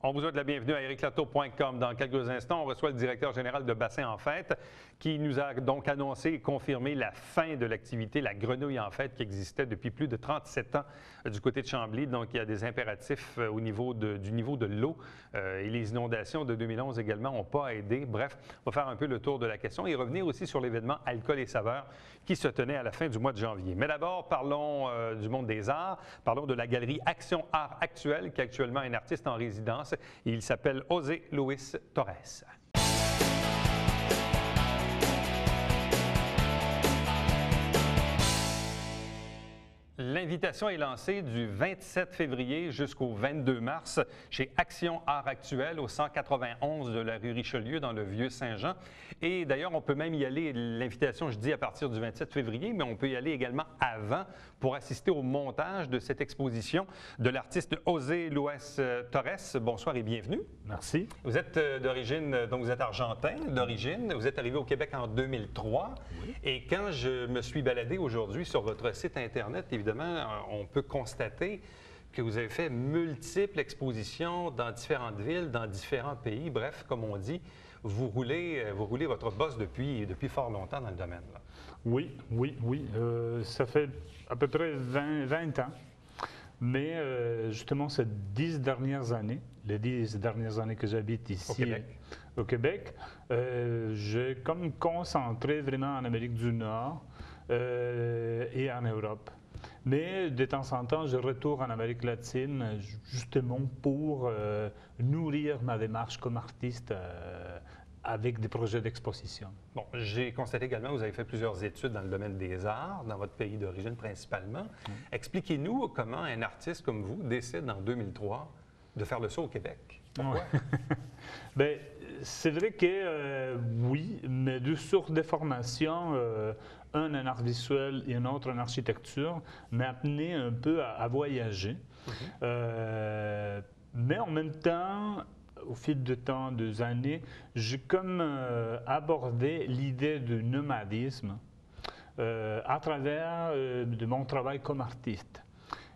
On vous souhaite la bienvenue à ericlatour.com. Dans quelques instants, on reçoit le directeur général de Bassin en Fête qui nous a donc annoncé et confirmé la fin de l'activité, la grenouille en fête qui existait depuis plus de 37 ans du côté de Chambly. Donc, il y a des impératifs au niveau du niveau de l'eau et les inondations de 2011 également n'ont pas aidé. Bref, on va faire un peu le tour de la question et revenir aussi sur l'événement Alcool et saveurs qui se tenait à la fin du mois de janvier. Mais d'abord, parlons du monde des arts. Parlons de la galerie Action Art Actuel qui est actuellement un artiste en résidence. Il s'appelle José Luis Torres. L'invitation est lancée du 27 février jusqu'au 22 mars chez Action Art Actuel au 191 de la rue Richelieu dans le Vieux-Saint-Jean. Et d'ailleurs, on peut même y aller, l'invitation, je dis à partir du 27 février, mais on peut y aller également avant pour assister au montage de cette exposition de l'artiste José Luis Torres. Bonsoir et bienvenue. Merci. Vous êtes d'origine, donc vous êtes argentin d'origine. Vous êtes arrivé au Québec en 2003. Oui. Et quand je me suis baladé aujourd'hui sur votre site Internet, évidemment, on peut constater que vous avez fait multiples expositions dans différentes villes, dans différents pays. Bref, comme on dit, vous roulez votre bosse depuis fort longtemps dans le domaine. Là. Oui. Ça fait à peu près 20 ans. Mais justement, ces 10 dernières années, les 10 dernières années que j'habite ici au Québec, j'ai comme concentré vraiment en Amérique du Nord et en Europe. Mais de temps en temps, je retourne en Amérique latine justement pour nourrir ma démarche comme artiste avec des projets d'exposition. Bon, j'ai constaté également que vous avez fait plusieurs études dans le domaine des arts, dans votre pays d'origine principalement. Expliquez-nous comment un artiste comme vous décide en 2003 de faire le saut au Québec. Pourquoi? Bien, c'est vrai que oui, mais deux sources de formation, un en art visuel et un autre en architecture, m'a amené un peu à voyager. Mais en même temps, au fil du temps, des années, j'ai comme abordé l'idée du nomadisme à travers de mon travail comme artiste.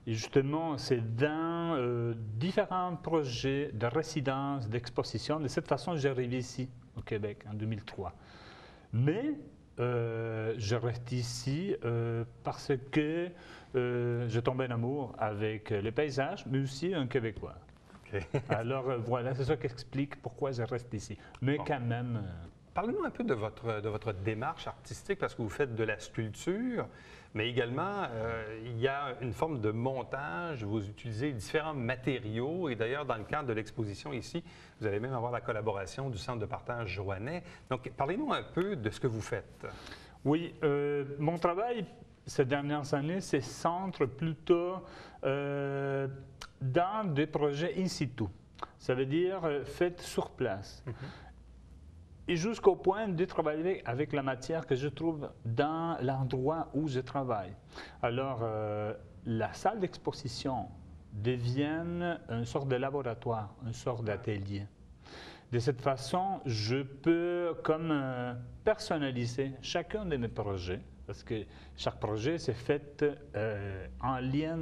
Et justement, c'est dans différents projets de résidence, d'exposition. De cette façon, j'arrive ici, au Québec, en 2003. Mais je reste ici parce que je tombe en amour avec les paysages, mais aussi un Québécois. Okay. Alors voilà, c'est ça qui explique pourquoi je reste ici. Mais quand même... Parlez-nous un peu de votre démarche artistique, parce que vous faites de la sculpture, mais également, il y a une forme de montage, vous utilisez différents matériaux, et d'ailleurs, dans le cadre de l'exposition ici, vous allez même avoir la collaboration du Centre de partage Joannais. Donc, parlez-nous un peu de ce que vous faites. Oui, mon travail ces dernières années se centre plutôt dans des projets in situ, ça veut dire faits sur place. Et jusqu'au point de travailler avec la matière que je trouve dans l'endroit où je travaille. Alors, la salle d'exposition devient une sorte de laboratoire, une sorte d'atelier. De cette façon, je peux comme personnaliser chacun de mes projets, parce que chaque projet s'est fait en lien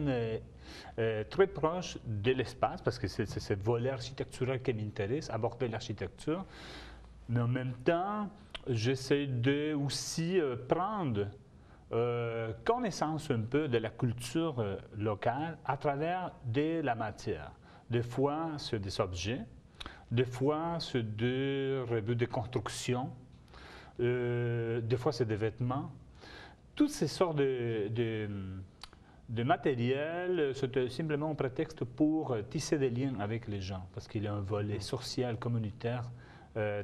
très proche de l'espace, parce que c'est ce volet architectural qui m'intéresse, aborder l'architecture. Mais en même temps, j'essaie de aussi prendre connaissance un peu de la culture locale à travers de la matière. Des fois, c'est des objets, des fois, c'est des revues de construction, des fois, c'est des vêtements. Toutes ces sortes de matériel, c'est simplement un prétexte pour tisser des liens avec les gens, parce qu'il y a un volet social, communautaire,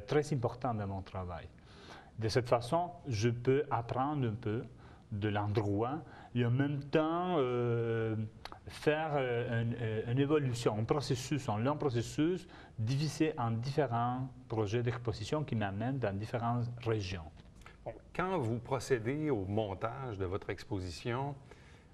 très important dans mon travail. De cette façon, je peux apprendre un peu de l'endroit et en même temps faire une évolution, un long processus divisé en différents projets d'exposition qui m'amènent dans différentes régions. Bon, quand vous procédez au montage de votre exposition,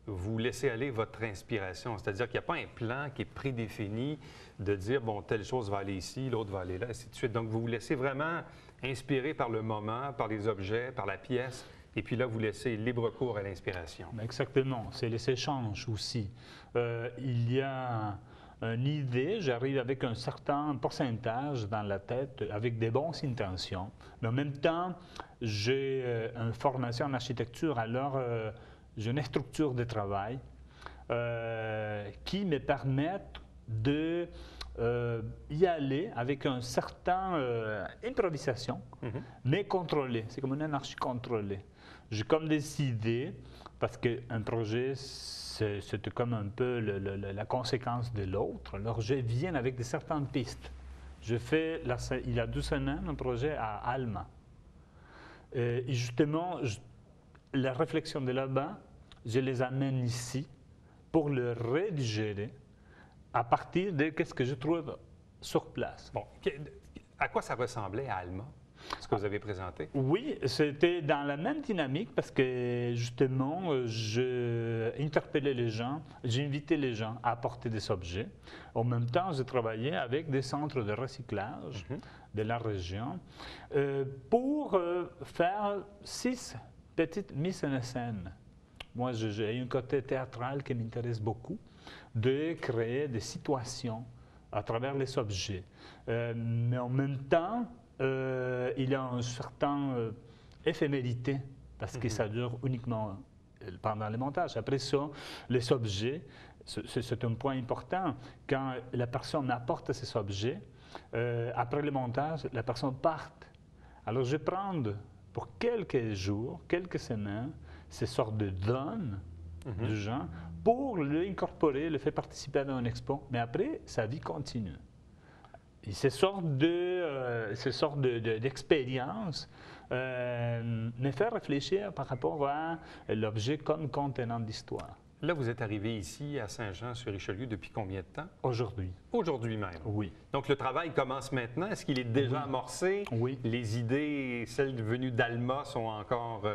vous laissez aller votre inspiration, c'est-à-dire qu'il n'y a pas un plan qui est prédéfini de dire, bon, telle chose va aller ici, l'autre va aller là, ainsi de suite. Donc, vous vous laissez vraiment inspirer par le moment, par les objets, par la pièce, et puis là, vous laissez libre cours à l'inspiration. Exactement, c'est les échanges aussi. Il y a une idée, j'arrive avec un certain pourcentage dans la tête, avec des bonnes intentions, mais en même temps, j'ai une formation en architecture, alors j'ai une structure de travail qui me permettent de y aller avec une certaine improvisation, mais contrôlée. C'est comme une anarchie contrôlée. J'ai comme des idées, parce qu'un projet, c'est comme un peu la conséquence de l'autre. Alors, je viens avec certaines pistes. Je fais, il y a 2 semaines, un projet à Alma. Et justement, la réflexion de là-bas, je les amène ici pour le rédigérer à partir de ce que je trouve sur place. Bon, à quoi ça ressemblait à Alma, ce que vous avez présenté? Oui, c'était dans la même dynamique parce que justement, j'interpellais les gens, j'invitais les gens à apporter des objets. En même temps, je travaillais avec des centres de recyclage de la région pour faire 6 petites mises en scène. Moi, j'ai un côté théâtral qui m'intéresse beaucoup, de créer des situations à travers les objets. Mais en même temps, il y a une certaine éphémérité, parce que ça dure uniquement pendant le montage. Après ça, les objets, c'est un point important. Quand la personne apporte ces objets, après le montage, la personne part. Alors, je prends pour quelques jours, quelques semaines, ces sortes de dons de gens pour l'incorporer, le faire participer à une expo. Mais après, sa vie continue. Et ces sortes d'expériences me font réfléchir par rapport à l'objet comme contenant d'histoire. Là, vous êtes arrivé ici à Saint-Jean-sur-Richelieu depuis combien de temps? Aujourd'hui. Aujourd'hui même? Oui. Donc, le travail commence maintenant. Est-ce qu'il est déjà amorcé? Oui. Les idées, celles venues d'Alma, sont encore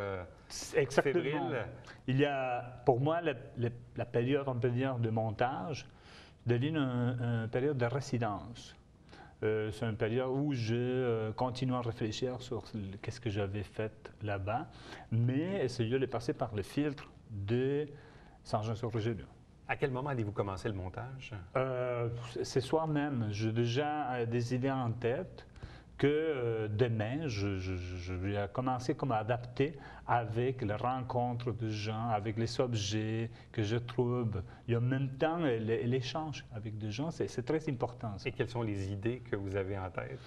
Exactement. fébriles? Il y a, pour moi, la période, on peut dire, de montage devient une période de résidence. C'est une période où je continue à réfléchir sur ce que j'avais fait là-bas, mais essayer de passer par le filtre de Saint-Jean-sur-Richelieu. À quel moment allez-vous commencer le montage? Ce soir même. J'ai déjà des idées en tête que demain, je vais commencer comme à adapter avec la rencontre de gens, avec les objets que je trouve. Et en même temps, l'échange avec des gens, c'est très important. Ça. Et quelles sont les idées que vous avez en tête?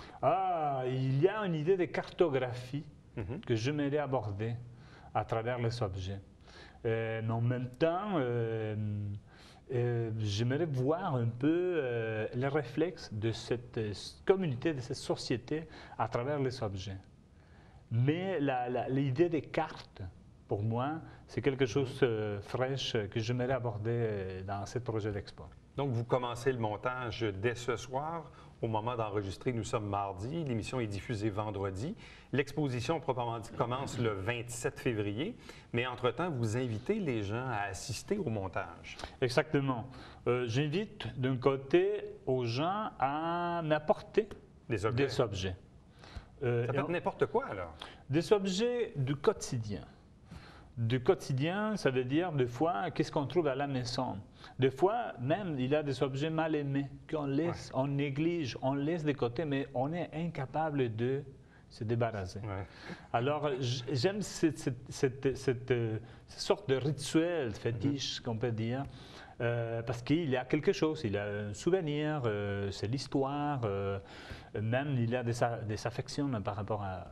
Il y a une idée de cartographie que j'aimerais aborder à travers les objets. Mais en même temps, j'aimerais voir un peu les réflexes de cette communauté, de cette société à travers les objets. Mais l'idée des cartes, pour moi, c'est quelque chose de fraîche que j'aimerais aborder dans ce projet d'expo. Donc, vous commencez le montage dès ce soir. Au moment d'enregistrer, nous sommes mardi. L'émission est diffusée vendredi. L'exposition, proprement dit, commence le 27 février. Mais entre-temps, vous invitez les gens à assister au montage. Exactement. J'invite d'un côté aux gens à m'apporter des objets. Ça peut être n'importe quoi, alors? Des objets du quotidien. Du quotidien, ça veut dire, des fois, qu'est-ce qu'on trouve à la maison. Des fois, même, il y a des objets mal aimés qu'on laisse, on néglige, on laisse de côté, mais on est incapable de se débarrasser. Ouais. Alors, j'aime cette sorte de rituel fétiche, qu'on peut dire, parce qu'il y a quelque chose, il y a un souvenir, c'est l'histoire, même il y a des affections par rapport à...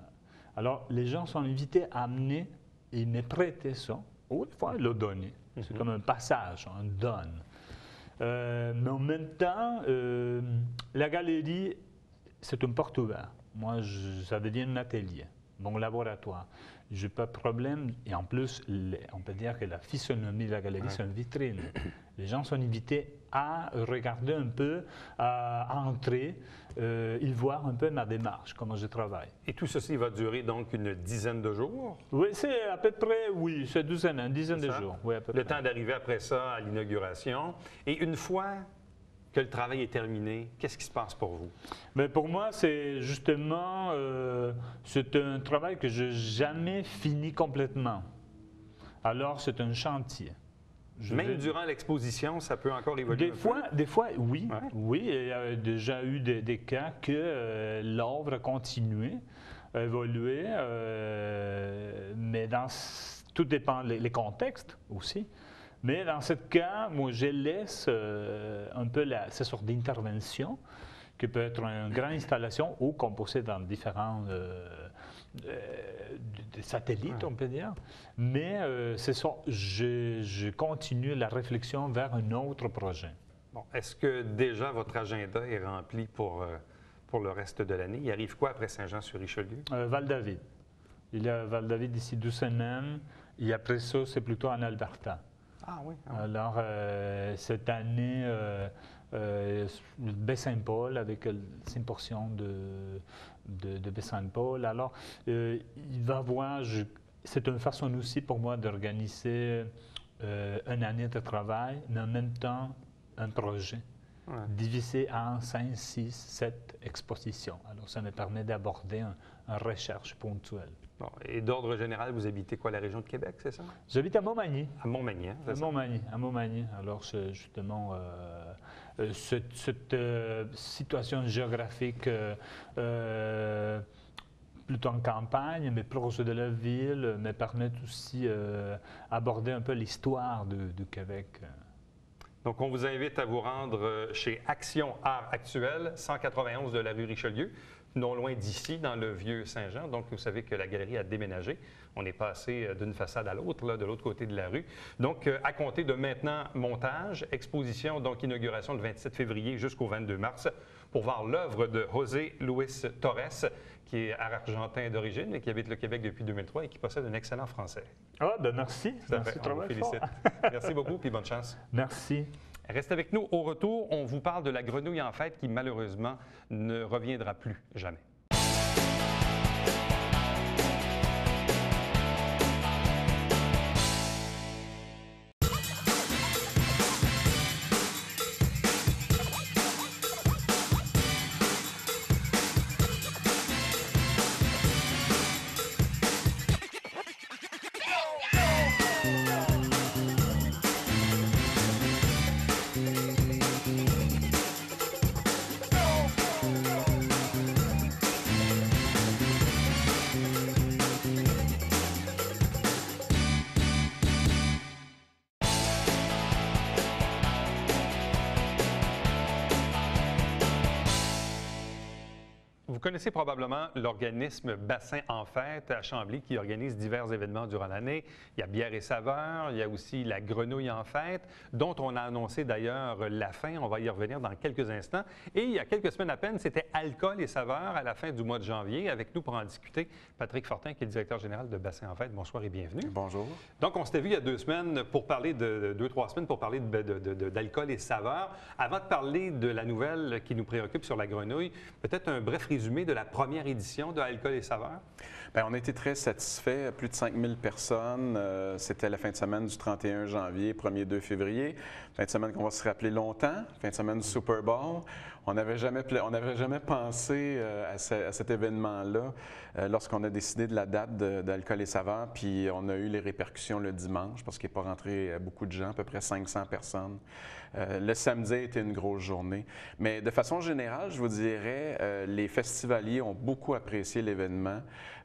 Alors, les gens sont invités à amener et me prêter ça, ou des fois le donner. C'est comme un passage, un don. Mais en même temps, la galerie, c'est une porte ouverte. Moi, ça devient un atelier, mon laboratoire. Je n'ai pas de problème. Et en plus, on peut dire que la physionomie de la galerie, c'est une vitrine. Les gens sont invités à regarder un peu, à entrer, ils voient un peu ma démarche, comment je travaille. Et tout ceci va durer donc une dizaine de jours? Oui, c'est à peu près, oui, c'est une dizaine de jours. Oui, à peu le près. temps d'arriver après ça à l'inauguration. Et une fois que le travail est terminé, qu'est-ce qui se passe pour vous? Mais pour moi, c'est justement, c'est un travail que je n'ai jamais fini complètement. Alors, c'est un chantier. Même durant l'exposition, ça peut encore évoluer Des fois, oui. Ouais. Oui, il y a déjà eu des cas que l'œuvre a continué à évoluer, mais tout dépend des contextes aussi. Mais dans ce cas, moi, je laisse un peu cette sorte d'intervention qui peut être une grande installation ou composée dans différents satellites, on peut dire. Mais c'est ça, je continue la réflexion vers un autre projet. Bon, est-ce que déjà votre agenda est rempli pour le reste de l'année? Il arrive quoi après Saint-Jean-sur-Richelieu? Val-David. Il y a Val-David d'ici 2 semaines. Et après ça, c'est plutôt en Alberta. Ah oui. Alors, cette année, Baie-Saint-Paul, avec une portion de Baie-Saint-Paul. Alors, il va voir, c'est une façon aussi pour moi d'organiser une année de travail, mais en même temps, un projet. Ouais. Divisé en 5, 6, 7 expositions. Alors, ça me permet d'aborder une recherche ponctuelle. Bon, et d'ordre général, vous habitez quoi, la région de Québec, c'est ça? J'habite à Montmagny. À Montmagny, hein? À Montmagny. Alors, c'est justement cette situation géographique plutôt en campagne, mais proche de la ville, me permet aussi d'aborder un peu l'histoire du Québec. Donc, on vous invite à vous rendre chez Action Art Actuel, 191 de la rue Richelieu, non loin d'ici, dans le Vieux-Saint-Jean. Donc, vous savez que la galerie a déménagé. On est passé d'une façade à l'autre, de l'autre côté de la rue. Donc, à compter de maintenant, montage, exposition, donc inauguration le 27 février jusqu'au 22 mars, pour voir l'œuvre de José Luis Torres, qui est argentin d'origine et qui habite le Québec depuis 2003 et qui possède un excellent français. Ah, ben merci. Merci, on vous félicite. Merci beaucoup, puis bonne chance. Merci. Restez avec nous. Au retour, on vous parle de la grenouille en fête qui, malheureusement, ne reviendra plus jamais. Vous connaissez probablement l'organisme Bassin en Fête à Chambly qui organise divers événements durant l'année. Il y a Bière et Saveurs, il y a aussi la Grenouille en Fête, dont on a annoncé d'ailleurs la fin. On va y revenir dans quelques instants. Et il y a quelques semaines à peine, c'était Alcool et Saveurs à la fin du mois de janvier. Avec nous pour en discuter, Patrick Fortin, qui est le directeur général de Bassin en Fête. Bonsoir et bienvenue. Bonjour. Donc, on s'était vu il y a 2 semaines pour parler de 2-3 semaines pour parler d'Alcool et Saveurs. Avant de parler de la nouvelle qui nous préoccupe sur la grenouille, peut-être un bref résumé de la première édition de Alcool et Saveurs? Bien, on a été très satisfaits. Plus de 5000 personnes. C'était la fin de semaine du 31 janvier, 1er 2 février. Fin de semaine qu'on va se rappeler longtemps. Fin de semaine du Super Bowl. On n'avait jamais pensé à cet événement-là lorsqu'on a décidé de la date d'Alcool et Saveurs. Puis on a eu les répercussions le dimanche parce qu'il n'est pas rentré beaucoup de gens, à peu près 500 personnes. Le samedi était une grosse journée. Mais de façon générale, je vous dirais, les festivaliers ont beaucoup apprécié l'événement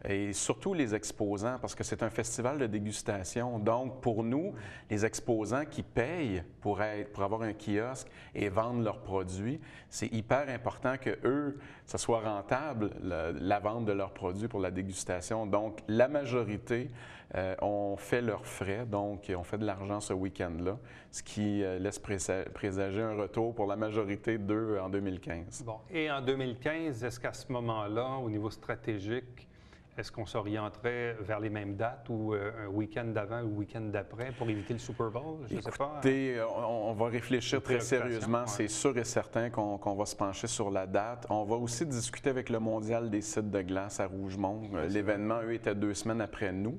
et surtout les exposants parce que c'est un festival de dégustation. Donc, pour nous, les exposants qui payent pour avoir un kiosque et vendre leurs produits, c'est hyper important que eux, ça soit rentable, la vente de leurs produits pour la dégustation. Donc, la majorité ont fait leurs frais, donc ont fait de l'argent ce week-end-là, ce qui laisse présager un retour pour la majorité d'eux en 2015. Bon, et en 2015, est-ce qu'à ce moment-là, au niveau stratégique, est-ce qu'on s'orienterait vers les mêmes dates ou un week-end d'avant ou un week-end d'après pour éviter le Super Bowl? Je ne sais pas. Écoutez, on va réfléchir très sérieusement. Ouais. C'est sûr et certain qu'on va se pencher sur la date. On va aussi discuter avec le Mondial des sites de glace à Rougemont. L'événement, eux, était 2 semaines après nous.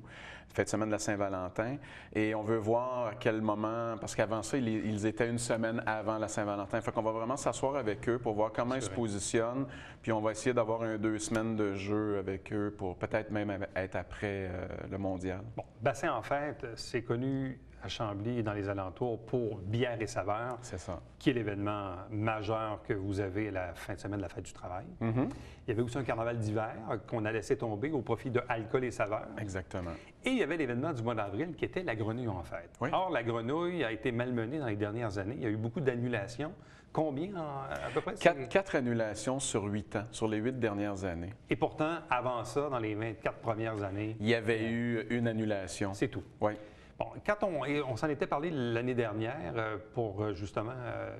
Fête de semaine de la Saint-Valentin. Et on veut voir à quel moment, parce qu'avant ça, ils étaient 1 semaine avant la Saint-Valentin. Fait qu'on va vraiment s'asseoir avec eux pour voir comment ils se positionnent. Puis on va essayer d'avoir 2 semaines de jeu avec eux pour peut-être même être après le mondial. Bon, Bassin en Fête, c'est connu à Chambly et dans les alentours pour Bière et Saveurs, C'est ça. qui est l'événement majeur que vous avez à la fin de semaine de la Fête du travail. Mhm. Il y avait aussi un carnaval d'hiver qu'on a laissé tomber au profit de Alcool et Saveurs. Exactement. Et il y avait l'événement du mois d'avril qui était la grenouille en fête. Oui. Or, la grenouille a été malmenée dans les dernières années. Il y a eu beaucoup d'annulations. Combien à peu près? 4 annulations sur 8 ans, sur les 8 dernières années. Et pourtant, avant ça, dans les 24 premières années, Il y avait eu une annulation. c'est tout. Oui. Bon, et on s'en était parlé l'année dernière pour justement,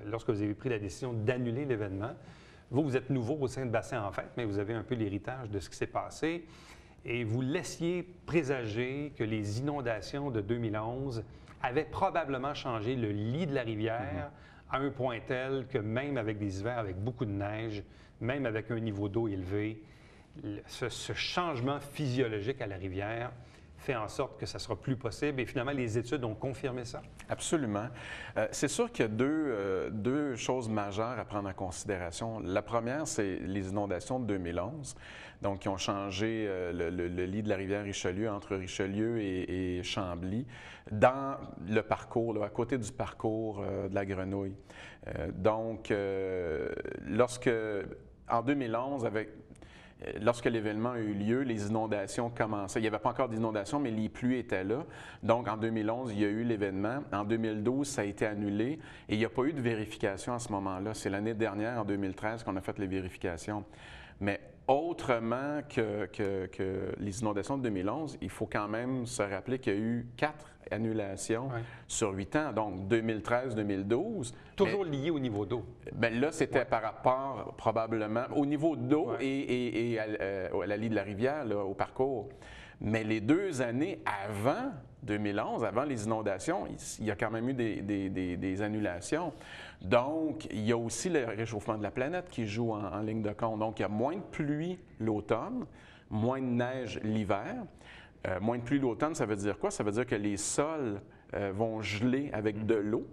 lorsque vous avez pris la décision d'annuler l'événement. Vous êtes nouveau au sein de Bassin en Fête, mais vous avez un peu l'héritage de ce qui s'est passé. Et vous laissiez présager que les inondations de 2011 avaient probablement changé le lit de la rivière à un point tel que même avec des hivers avec beaucoup de neige, même avec un niveau d'eau élevé, ce changement physiologique à la rivière fait en sorte que ça sera plus possible. Et finalement, les études ont confirmé ça. Absolument. C'est sûr qu'il y a deux choses majeures à prendre en considération. La première, c'est les inondations de 2011, donc qui ont changé le lit de la rivière Richelieu entre Richelieu et Chambly, dans le parcours, là, à côté du parcours de la Grenouille. En 2011, lorsque l'événement a eu lieu, les inondations commençaient. Il n'y avait pas encore d'inondations, mais les pluies étaient là. Donc, en 2011, il y a eu l'événement. En 2012, ça a été annulé et il n'y a pas eu de vérification à ce moment-là. C'est l'année dernière, en 2013, qu'on a fait les vérifications. Mais autrement que les inondations de 2011, il faut quand même se rappeler qu'il y a eu 4 annulations sur 8 ans, donc 2013-2012. Toujours lié au niveau d'eau. Bien là, c'était par rapport probablement au niveau d'eau et à la lie de la rivière, là, au parcours. Mais les 2 années avant 2011, avant les inondations, il y a quand même eu des annulations. Donc, il y a aussi le réchauffement de la planète qui joue en ligne de compte. Donc, il y a moins de pluie l'automne, moins de neige l'hiver. Moins de pluie l'automne, ça veut dire quoi? Ça veut dire que les sols vont geler avec de l'eau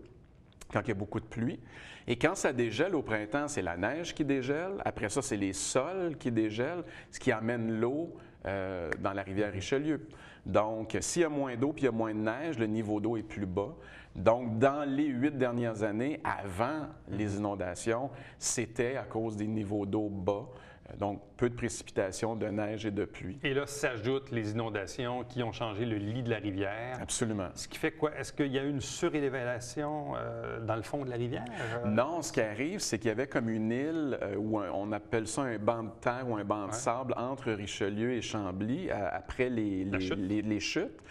quand il y a beaucoup de pluie. Et quand ça dégèle au printemps, c'est la neige qui dégèle. Après ça, c'est les sols qui dégèlent, ce qui amène l'eau dans la rivière Richelieu. Donc, s'il y a moins d'eau puis il y a moins de neige, le niveau d'eau est plus bas. Donc, dans les 8 dernières années, avant les inondations, c'était à cause des niveaux d'eau bas. Donc, peu de précipitations, de neige et de pluie. Et là, s'ajoutent les inondations qui ont changé le lit de la rivière. Absolument. Ce qui fait quoi? Est-ce qu'il y a eu une surélévation dans le fond de la rivière? Non, ce qui arrive, c'est qu'il y avait comme une île, où on appelle ça un banc de terre ou un banc de sable entre Richelieu et Chambly, après les chutes.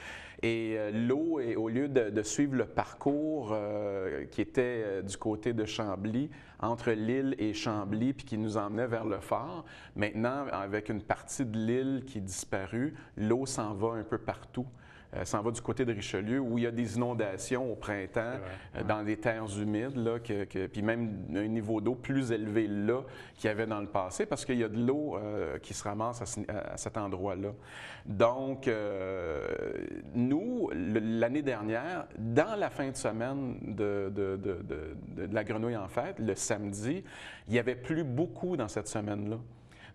Et l'eau, au lieu de suivre le parcours qui était du côté de Chambly, entre l'île et Chambly, puis qui nous emmenait vers le phare, maintenant, avec une partie de l'île qui est disparue, l'eau s'en va un peu partout. S'en va du côté de Richelieu, où il y a des inondations au printemps, dans des terres humides, là, puis même un niveau d'eau plus élevé là qu'il y avait dans le passé, parce qu'il y a de l'eau qui se ramasse à cet endroit-là. Donc, nous, l'année dernière, dans la fin de semaine de la Grenouille en Fête, le samedi, il n'y avait plus beaucoup dans cette semaine-là.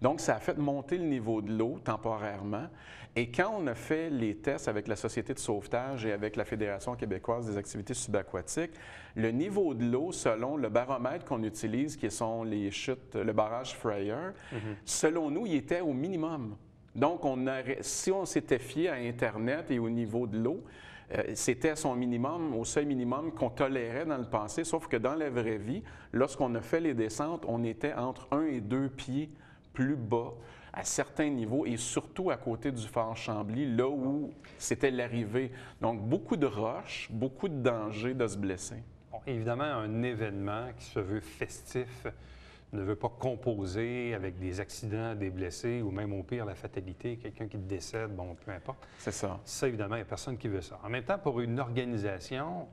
Donc, ça a fait monter le niveau de l'eau temporairement. Et quand on a fait les tests avec la Société de sauvetage et avec la Fédération québécoise des activités subaquatiques, le niveau de l'eau, selon le baromètre qu'on utilise, qui sont les chutes, le barrage Fryer, selon nous, il était au minimum. Donc, si on s'était fié à Internet et au niveau de l'eau, c'était à son minimum, au seuil minimum qu'on tolérait dans le passé, sauf que dans la vraie vie, lorsqu'on a fait les descentes, on était entre 1 et 2 pieds plus bas à certains niveaux et surtout à côté du phare Chambly, là où c'était l'arrivée. Donc, beaucoup de roches, beaucoup de danger de se blesser. Bon, évidemment, un événement qui se veut festif ne veut pas composer avec des accidents, des blessés ou même au pire la fatalité, quelqu'un qui décède, bon, peu importe. C'est ça. Ça, évidemment, il n'y a personne qui veut ça. En même temps, pour une organisation,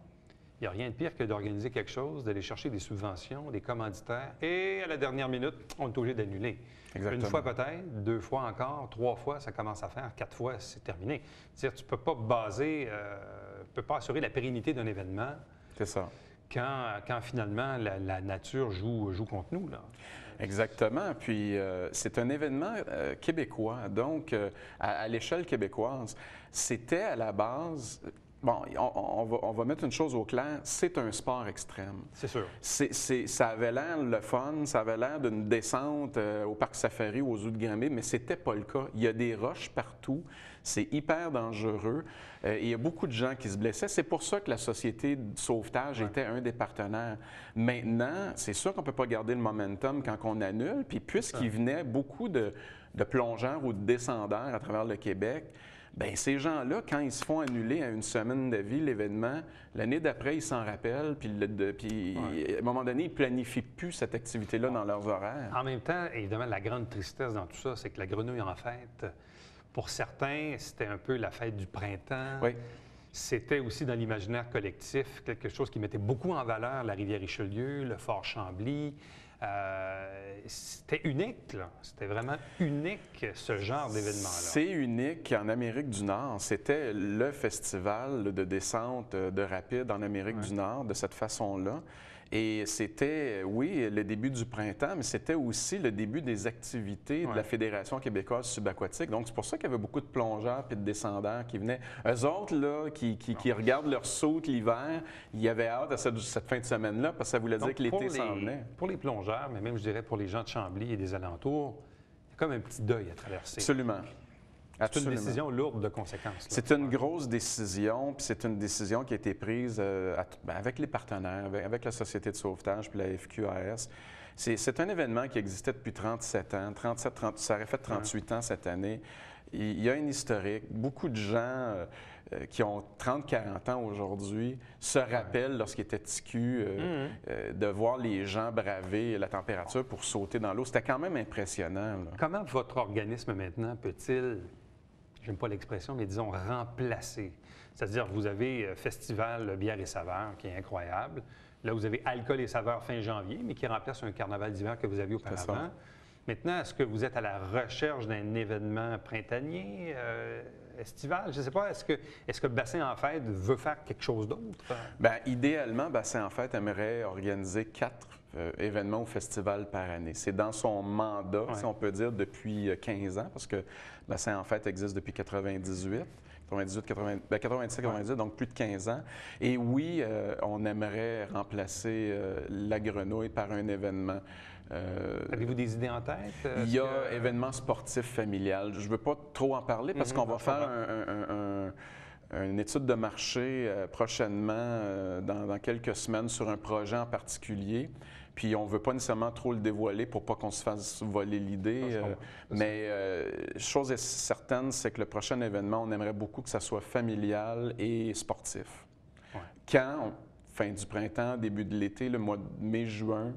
il n'y a rien de pire que d'organiser quelque chose, d'aller chercher des subventions, des commanditaires, et à la dernière minute, on est obligé d'annuler. Exactement. Une fois peut-être, 2 fois encore, 3 fois, ça commence à faire, 4 fois, c'est terminé. C'est-à-dire, tu ne peux pas peux pas assurer la pérennité d'un événement. C'est ça. Quand finalement la nature joue contre nous, là. Exactement. Puis c'est un événement québécois. Donc, à l'échelle québécoise, c'était à la base Bon, on va mettre une chose au clair, c'est un sport extrême. C'est sûr. Ça avait l'air le fun, ça avait l'air d'une descente au parc safari ou aux Zoo de Granby, mais c'était pas le cas. Il y a des roches partout, c'est hyper dangereux. Il y a beaucoup de gens qui se blessaient. C'est pour ça que la Société de sauvetage était un des partenaires. Maintenant, c'est sûr qu'on ne peut pas garder le momentum quand on annule, puis puisqu'il venait beaucoup de plongeurs ou de descendeurs à travers le Québec, bien, ces gens-là, quand ils se font annuler à une semaine de vie l'événement, l'année d'après, ils s'en rappellent, puis à un moment donné, ils ne planifient plus cette activité-là dans leurs horaires. En même temps, évidemment, la grande tristesse dans tout ça, c'est que la grenouille en fête, pour certains, c'était un peu la fête du printemps. Oui. C'était aussi dans l'imaginaire collectif quelque chose qui mettait beaucoup en valeur la rivière Richelieu, le fort Chambly. C'était unique, là. C'était vraiment unique, ce genre d'événement-là. C'est unique en Amérique du Nord. C'était le festival de descente de rapide en Amérique du Nord de cette façon-là. Et c'était, oui, le début du printemps, mais c'était aussi le début des activités de la Fédération québécoise subaquatique. Donc, c'est pour ça qu'il y avait beaucoup de plongeurs et de descendeurs qui venaient. Eux autres, là, qui regardent leur saut l'hiver, ils avaient hâte à cette fin de semaine-là parce que ça voulait dire que l'été s'en venait. Pour les plongeurs, mais même, je dirais, pour les gens de Chambly et des alentours, il y a comme un petit deuil à traverser. Absolument. C'est une décision lourde de conséquences. C'est une grosse décision, puis c'est une décision qui a été prise avec les partenaires, avec la Société de sauvetage puis la FQAS. C'est un événement qui existait depuis 37 ans, ça aurait fait 38 ans cette année. Il y a un historique. Beaucoup de gens qui ont 30-40 ans aujourd'hui se rappellent lorsqu'ils étaient TICU de voir les gens braver la température pour sauter dans l'eau. C'était quand même impressionnant, là. Comment votre organisme maintenant peut-il, j'aime pas l'expression, mais disons remplacer? C'est-à-dire, vous avez Festival Bière et Saveurs, qui est incroyable. Là, vous avez Alcool et Saveurs fin janvier, mais qui remplace un carnaval d'hiver que vous aviez auparavant. Maintenant, est-ce que vous êtes à la recherche d'un événement printanier, estival? Je ne sais pas. Est-ce que Bassin en Fête veut faire quelque chose d'autre? Bien, idéalement, Bassin en Fête aimerait organiser 4 événements au festival par année. C'est dans son mandat, si on peut dire, depuis 15 ans, parce que Bassin en Fête existe depuis 98. 97-98, donc plus de 15 ans. Et oui, on aimerait remplacer la grenouille par un événement. Avez-vous des idées en tête? Il y a événement sportif familial. Je ne veux pas trop en parler parce qu'on va faire une étude de marché prochainement, dans quelques semaines, sur un projet en particulier. Puis on ne veut pas nécessairement trop le dévoiler pour pas qu'on se fasse voler l'idée. Mais chose est certaine, c'est que le prochain événement, on aimerait beaucoup que ça soit familial et sportif. Quand, fin du printemps, début de l'été, le mois de mai, juin,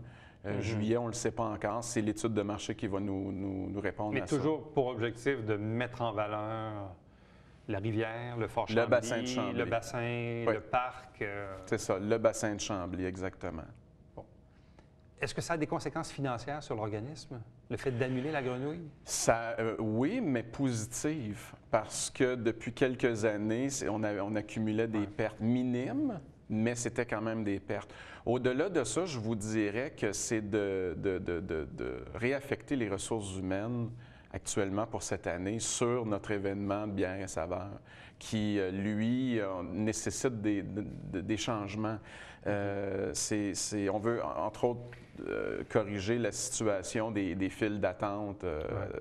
juillet, on ne le sait pas encore. C'est l'étude de marché qui va nous répondre à ça. Mais toujours pour objectif de mettre en valeur la rivière, le fort Chambly, le bassin de Chambly, le bassin, le parc. C'est ça, le bassin de Chambly, exactement. Bon. Est-ce que ça a des conséquences financières sur l'organisme, le fait d'annuler la grenouille? Oui, mais positives, parce que depuis quelques années, on accumulait des pertes minimes, mais c'était quand même des pertes. Au-delà de ça, je vous dirais que c'est de réaffecter les ressources humaines actuellement pour cette année sur notre événement de bière et saveurs qui, lui, nécessite des changements. On veut, entre autres, corriger la situation des files d'attente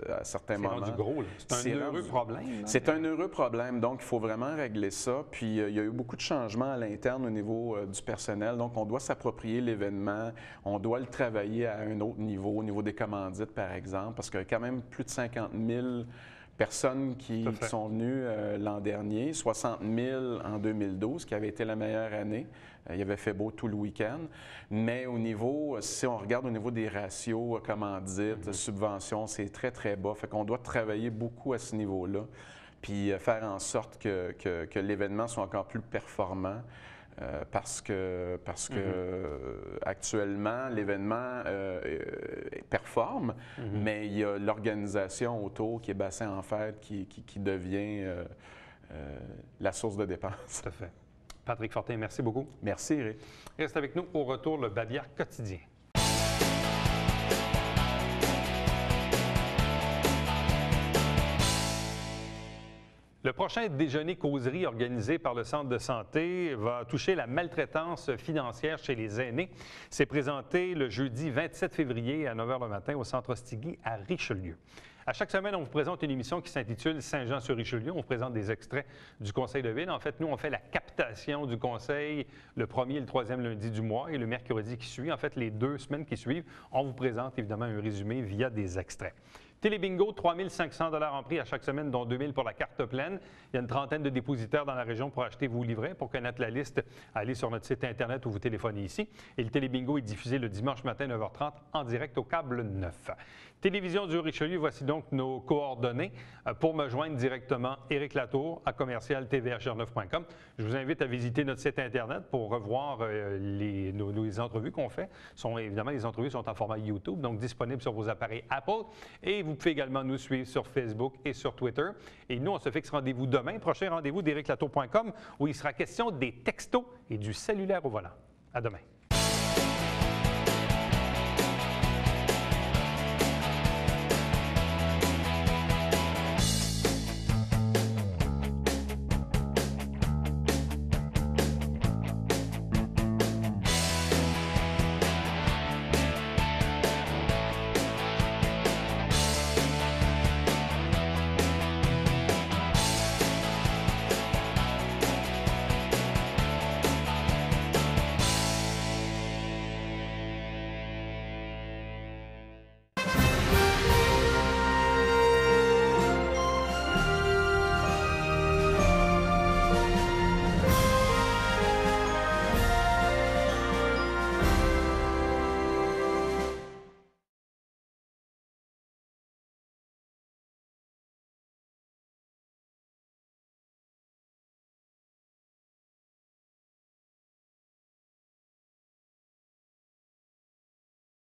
à certains moments. C'est rendu gros, là. C'est un heureux problème. C'est un heureux problème, donc il faut vraiment régler ça. Puis il y a eu beaucoup de changements à l'interne au niveau du personnel, donc on doit s'approprier l'événement, on doit le travailler à un autre niveau, au niveau des commandites, par exemple, parce qu'il y a quand même plus de 50 000 personnes qui sont venues l'an dernier, 60 000 en 2012, qui avait été la meilleure année. Il avait fait beau tout le week-end. Mais au niveau, si on regarde au niveau des ratios, commandites, subventions, c'est très, très bas. Fait qu'on doit travailler beaucoup à ce niveau-là, puis faire en sorte que l'événement soit encore plus performant. Parce que actuellement, l'événement performe, mais il y a l'organisation autour qui est Bassin en Fête qui devient la source de dépenses. Tout à fait. Patrick Fortin, merci beaucoup. Merci, Éric. Reste avec nous. Au retour, le Bavière quotidien. Le prochain déjeuner causerie organisé par le Centre de santé va toucher la maltraitance financière chez les aînés. C'est présenté le jeudi 27 février à 9 h le matin au Centre Ostigui à Richelieu. À chaque semaine, on vous présente une émission qui s'intitule Saint-Jean-sur-Richelieu. On vous présente des extraits du Conseil de ville. En fait, nous, on fait la captation du Conseil le premier et le troisième lundi du mois et le mercredi qui suit. En fait, les 2 semaines qui suivent, on vous présente évidemment un résumé via des extraits. Télébingo, 3 500 $ en prix à chaque semaine, dont 2 000 pour la carte pleine. Il y a une trentaine de dépositaires dans la région pour acheter vos livrets. Pour connaître la liste, allez sur notre site Internet ou vous téléphonez ici. Et le Télébingo est diffusé le dimanche matin, 9 h 30, en direct au câble 9. Télévision du Richelieu, voici donc nos coordonnées. Pour me joindre directement, Éric Latour à commercial-tvrgr9.com. Je vous invite à visiter notre site Internet pour revoir les entrevues qu'on fait. Évidemment, les entrevues sont en format YouTube, donc disponibles sur vos appareils Apple. Et vous pouvez également nous suivre sur Facebook et sur Twitter. Et nous, on se fixe rendez-vous demain. Prochain rendez-vous d'ériclatour.com où il sera question des textos et du cellulaire au volant. À demain.